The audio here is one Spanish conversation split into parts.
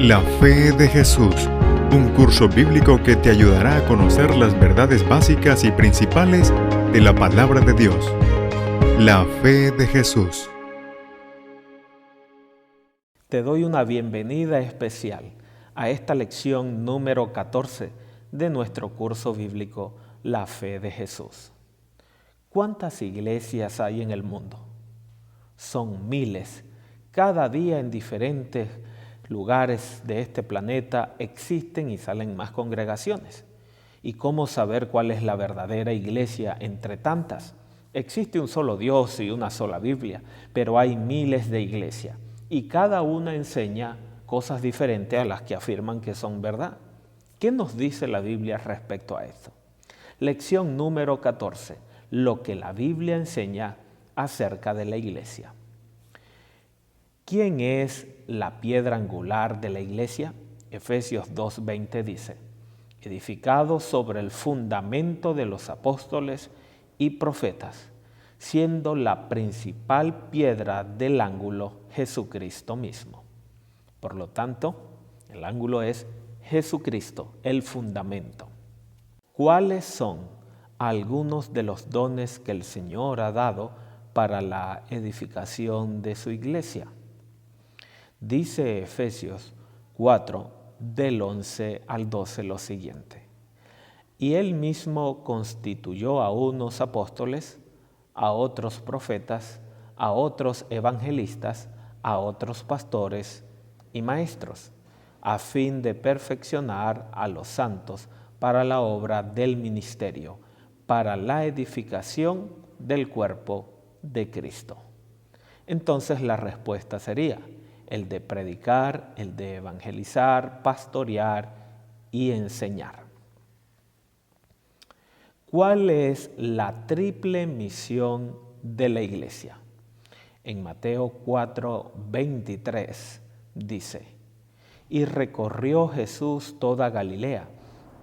La fe de Jesús, un curso bíblico que te ayudará a conocer las verdades básicas y principales de la palabra de Dios. La fe de Jesús. Te doy una bienvenida especial a esta lección número 14 de nuestro curso bíblico La fe de Jesús. ¿Cuántas iglesias hay en el mundo? Son miles. Cada día en diferentes lugares de este planeta existen y salen más congregaciones. ¿Y cómo saber cuál es la verdadera iglesia entre tantas? Existe un solo Dios y una sola Biblia, pero hay miles de iglesias y cada una enseña cosas diferentes a las que afirman que son verdad. ¿Qué nos dice la Biblia respecto a esto? Lección número 14. Lo que la Biblia enseña acerca de la iglesia. ¿Quién es la piedra angular de la iglesia? Efesios 2:20 dice: edificado sobre el fundamento de los apóstoles y profetas, siendo la principal piedra del ángulo Jesucristo mismo. Por lo tanto, el ángulo es Jesucristo, el fundamento. ¿Cuáles son algunos de los dones que el Señor ha dado para la edificación de su iglesia? Dice Efesios 4, del 11 al 12 lo siguiente: y Él mismo constituyó a unos apóstoles, a otros profetas, a otros evangelistas, a otros pastores y maestros, a fin de perfeccionar a los santos para la obra del ministerio, para la edificación del cuerpo de Cristo. Entonces la respuesta sería el de predicar, el de evangelizar, pastorear y enseñar. ¿Cuál es la triple misión de la iglesia? En Mateo 4:23 dice: y recorrió Jesús toda Galilea,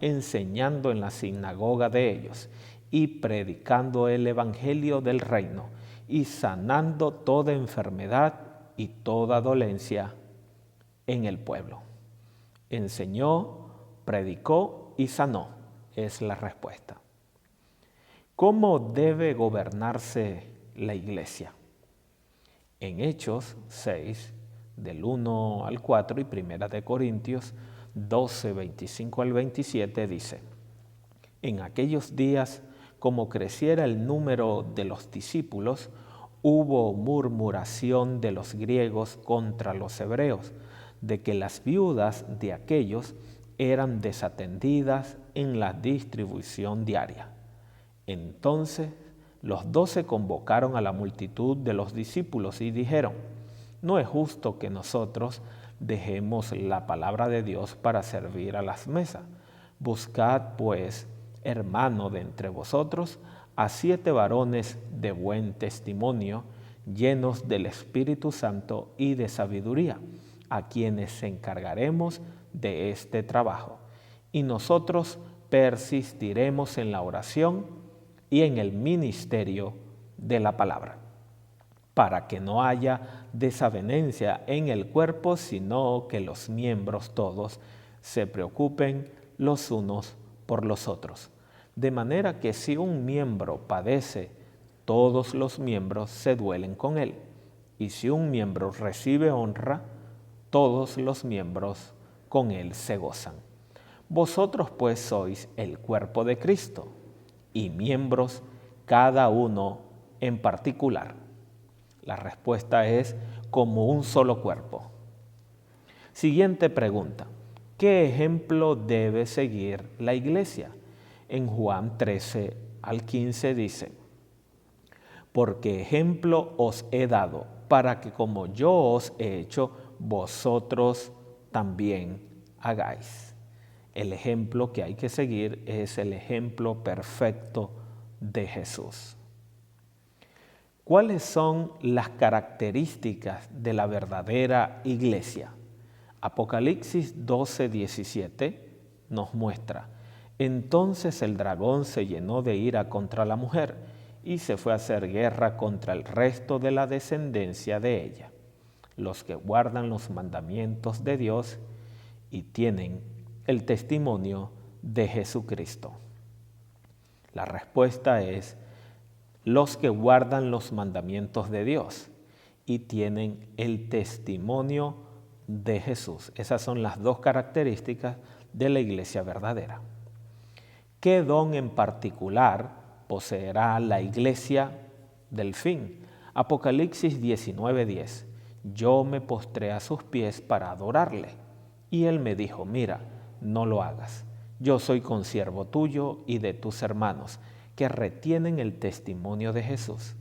enseñando en la sinagoga de ellos y predicando el evangelio del reino y sanando toda enfermedad y toda dolencia en el pueblo. Enseñó, predicó y sanó, es la respuesta. ¿Cómo debe gobernarse la iglesia? En Hechos 6, del 1 al 4 y Primera de Corintios 12, 25 al 27 dice: en aquellos días, como creciera el número de los discípulos, hubo murmuración de los griegos contra los hebreos, de que las viudas de aquellos eran desatendidas en la distribución diaria. Entonces los 12 convocaron a la multitud de los discípulos y dijeron: no es justo que nosotros dejemos la palabra de Dios para servir a las mesas. Buscad pues, hermano, de entre vosotros, a 7 varones de buen testimonio, llenos del Espíritu Santo y de sabiduría, a quienes encargaremos de este trabajo. Y nosotros persistiremos en la oración y en el ministerio de la palabra, para que no haya desavenencia en el cuerpo, sino que los miembros todos se preocupen los unos por los otros. De manera que si un miembro padece, todos los miembros se duelen con él. Y si un miembro recibe honra, todos los miembros con él se gozan. Vosotros pues sois el cuerpo de Cristo, y miembros cada uno en particular. La respuesta es como un solo cuerpo. Siguiente pregunta: ¿qué ejemplo debe seguir la iglesia? En Juan 13 al 15 dice: porque ejemplo os he dado, para que como yo os he hecho, vosotros también hagáis. El ejemplo que hay que seguir es el ejemplo perfecto de Jesús. ¿Cuáles son las características de la verdadera iglesia? Apocalipsis 12:17 nos muestra: entonces el dragón se llenó de ira contra la mujer y se fue a hacer guerra contra el resto de la descendencia de ella, los que guardan los mandamientos de Dios y tienen el testimonio de Jesucristo? La respuesta es los que guardan los mandamientos de Dios y tienen el testimonio de Jesús. Esas son las dos características de la iglesia verdadera. ¿Qué don en particular poseerá la iglesia del fin? Apocalipsis 19:10. Yo me postré a sus pies para adorarle. Y él me dijo, mira, no lo hagas. Yo soy consiervo tuyo y de tus hermanos, que retienen el testimonio de Jesús.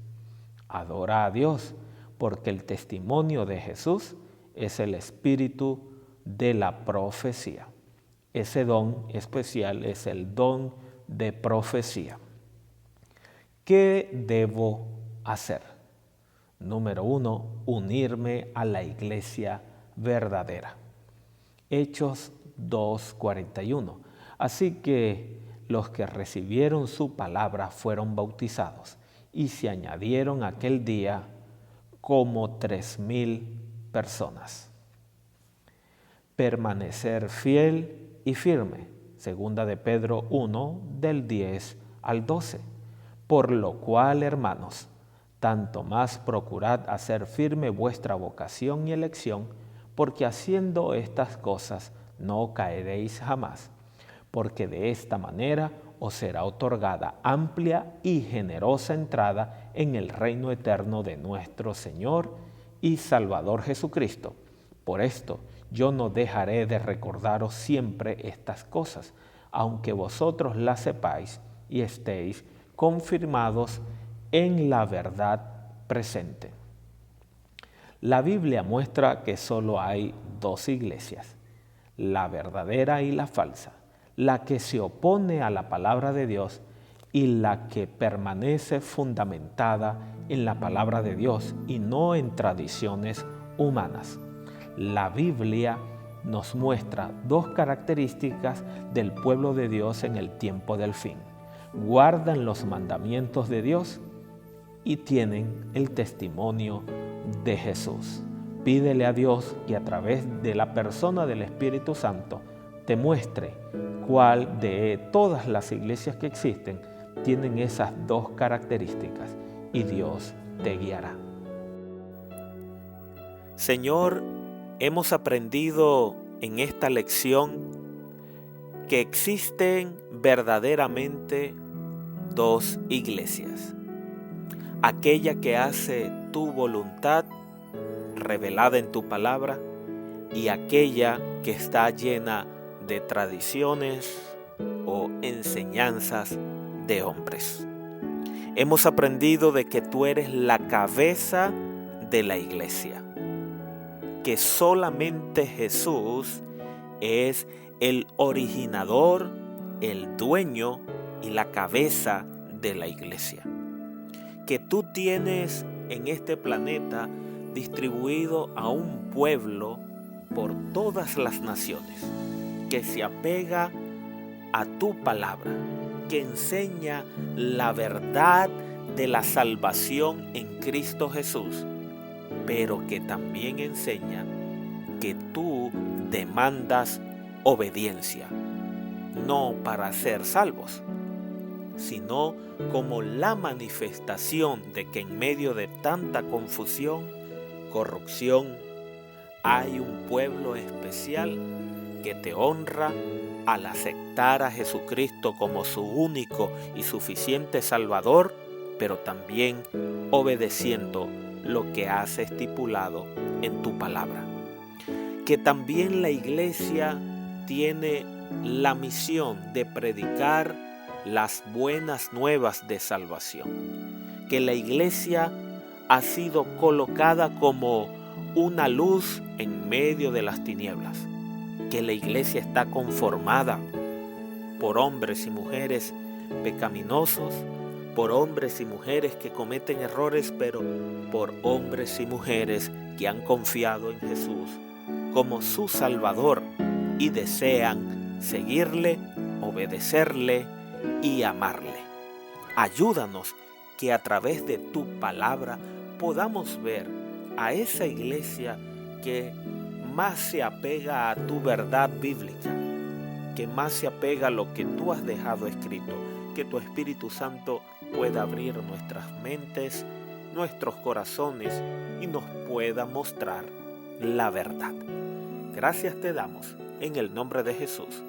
Adora a Dios, porque el testimonio de Jesús es el espíritu de la profecía. Ese don especial es el don de profecía. ¿Qué debo hacer? Número 1, unirme a la iglesia verdadera. Hechos 2:41. Así que los que recibieron su palabra fueron bautizados y se añadieron aquel día como 3,000 personas. Permanecer fiel y firme. Segunda de Pedro 1, del 10 al 12. Por lo cual, hermanos, tanto más procurad hacer firme vuestra vocación y elección, porque haciendo estas cosas no caeréis jamás, porque de esta manera os será otorgada amplia y generosa entrada en el reino eterno de nuestro Señor y Salvador Jesucristo. Por esto, yo no dejaré de recordaros siempre estas cosas, aunque vosotros las sepáis y estéis confirmados en la verdad presente. La Biblia muestra que solo hay dos iglesias, la verdadera y la falsa, la que se opone a la palabra de Dios y la que permanece fundamentada en la palabra de Dios y no en tradiciones humanas. La Biblia nos muestra dos características del pueblo de Dios en el tiempo del fin. Guardan los mandamientos de Dios y tienen el testimonio de Jesús. Pídele a Dios que a través de la persona del Espíritu Santo te muestre cuál de todas las iglesias que existen tienen esas dos características y Dios te guiará. Señor, hemos aprendido en esta lección que existen verdaderamente dos iglesias. Aquella que hace tu voluntad revelada en tu palabra y aquella que está llena de tradiciones o enseñanzas de hombres. Hemos aprendido de que tú eres la cabeza de la iglesia, que solamente Jesús es el originador, el dueño y la cabeza de la iglesia. Que tú tienes en este planeta distribuido a un pueblo por todas las naciones, que se apega a tu palabra, que enseña la verdad de la salvación en Cristo Jesús, pero que también enseña que tú demandas obediencia, no para ser salvos, sino como la manifestación de que en medio de tanta confusión, corrupción, hay un pueblo especial que te honra al aceptar a Jesucristo como su único y suficiente Salvador, pero también obedeciendo lo que has estipulado en tu palabra. Que también la iglesia tiene la misión de predicar las buenas nuevas de salvación. Que la iglesia ha sido colocada como una luz en medio de las tinieblas. Que la iglesia está conformada por hombres y mujeres pecaminosos, por hombres y mujeres que cometen errores, pero por hombres y mujeres que han confiado en Jesús como su Salvador y desean seguirle, obedecerle y amarle. Ayúdanos que a través de tu palabra podamos ver a esa iglesia que más se apega a tu verdad bíblica, que más se apega a lo que tú has dejado escrito, que tu Espíritu Santo pueda abrir nuestras mentes, nuestros corazones y nos pueda mostrar la verdad. Gracias te damos en el nombre de Jesús.